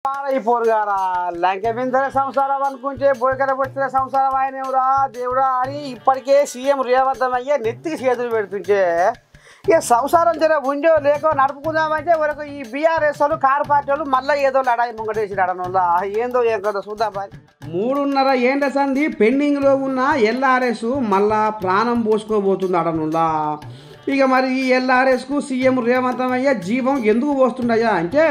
పోరుగారా లంక బిందెల సంసారం అనుకుంటే బోయకర వచ్చిన సంసారం ఆయనరా దేవుడా అని ఇప్పటికే సీఎం రేవంత్ అయ్యే నెత్తికి చేతులు పెడుతుంటే ఇక సంసారం జర ఉండే లేకో నడుపుకుందామంటే వరకు ఈ బీఆర్ఎస్ వాళ్ళు కారు పార్టీ వాళ్ళు మళ్ళీ ఏదో లడాయి ముంగటేసి లడనులా ఏందో ఏం కదా చూద్దాం బాయ్. 3.5 ఏండ్ల సంది పెండింగ్లో ఉన్న ఎల్ఆర్ఎస్ మళ్ళా ప్రాణం పోసుకోబోతుంది అడనులా. ఇక మరి ఈ ఎల్ఆర్ఎస్కు సీఎం రేవంత్ అయ్య జీవం ఎందుకు పోస్తుండయా అంటే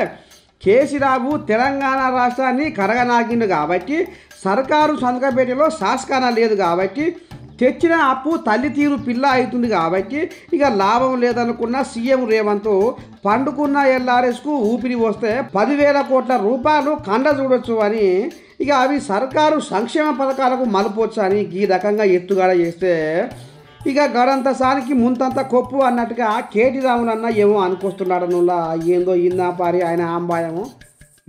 కేసీరావు తెలంగాణ రాష్ట్రాన్ని కరగనాకిండు కాబట్టి సర్కారు సంతకపేటలో శాసకాన లేదు కాబట్టి తెచ్చిన అప్పు తల్లి తీరు పిల్ల అవుతుంది కాబట్టి ఇక లాభం లేదనుకున్న సీఎం రేవంత్ పండుకున్న ఎల్ఆర్ఎస్కు ఊపిరి వస్తే 10,000 కోట్ల రూపాయలు కండ చూడొచ్చు అని ఇక అవి సర్కారు సంక్షేమ పథకాలకు మలుపొచ్చు అని ఈ రకంగా ఎత్తుగడ చేస్తే ఇక గడంత సానికి ముంతంత కొప్పు అన్నట్టుగా కేటీ రాములన్న ఏమో అనుకొస్తున్నాడనులా ఏందో ఇందా పారి ఆయన ఆంబాయము.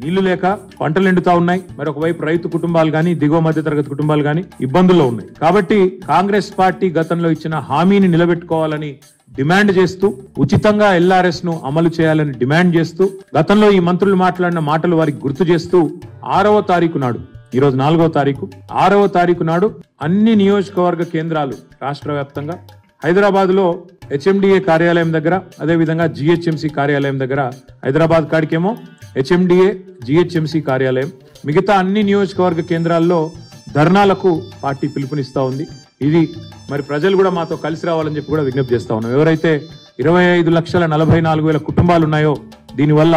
నీళ్లు లేక పంటలు ఎండుతా ఉన్నాయి. మరి ఒకవైపు రైతు కుటుంబాలు గాని దిగువ మధ్య తరగతి కుటుంబాలు గాని ఇబ్బందుల్లో ఉన్నాయి. కాబట్టి కాంగ్రెస్ పార్టీ గతంలో ఇచ్చిన హామీని నిలబెట్టుకోవాలని డిమాండ్ చేస్తూ ఉచితంగా ఎల్ఆర్ఎస్ ను అమలు చేయాలని డిమాండ్ చేస్తూ గతంలో ఈ మంత్రులు మాట్లాడిన మాటలు వారికి గుర్తు చేస్తూ 6వ తారీఖు నాడు, ఈరోజు 4వ తారీఖు, 6వ తారీఖు నాడు అన్ని నియోజకవర్గ కేంద్రాలు రాష్ట్ర వ్యాప్తంగా హైదరాబాద్ లో హెచ్ఎండిఏ కార్యాలయం దగ్గర, అదేవిధంగా జిహెచ్ఎంసి కార్యాలయం దగ్గర, హైదరాబాద్ కాడికేమో హెచ్ఎండిఏ జిహెచ్ఎంసి కార్యాలయం, మిగతా అన్ని నియోజకవర్గ కేంద్రాల్లో ధర్నాలకు పార్టీ పిలుపునిస్తా ఉంది. ఇది మరి ప్రజలు కూడా మాతో కలిసి రావాలని చెప్పి కూడా విజ్ఞప్తి చేస్తా ఉన్నాం. ఎవరైతే 25,44,000 కుటుంబాలు ఉన్నాయో దీనివల్ల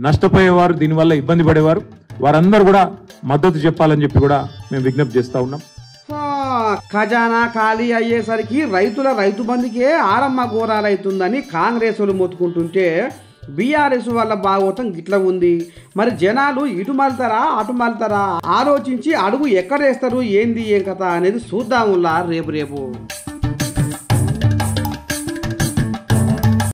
నష్టపోయేవారు, దీనివల్ల ఇబ్బంది పడేవారు, వారందరూ కూడా మద్దతు చెప్పాలని చెప్పి కూడా మేము విజ్ఞప్తి చేస్తా ఉన్నాం. ఖజానా ఖాళీ అయ్యేసరికి రైతు బంధుకే ఆరమ్మ ఘోరాలవుతుందని కాంగ్రెస్ వాళ్ళు మొత్తుకుంటుంటే బీఆర్ఎస్ వల్ల భాగవతం గిట్లా ఉంది. మరి జనాలు ఇటు మళ్తారా అటు మళ్తారా ఆలోచించి అడుగు ఎక్కడేస్తారు ఏంది ఏం కథ అనేది చూద్దాములా రేపు.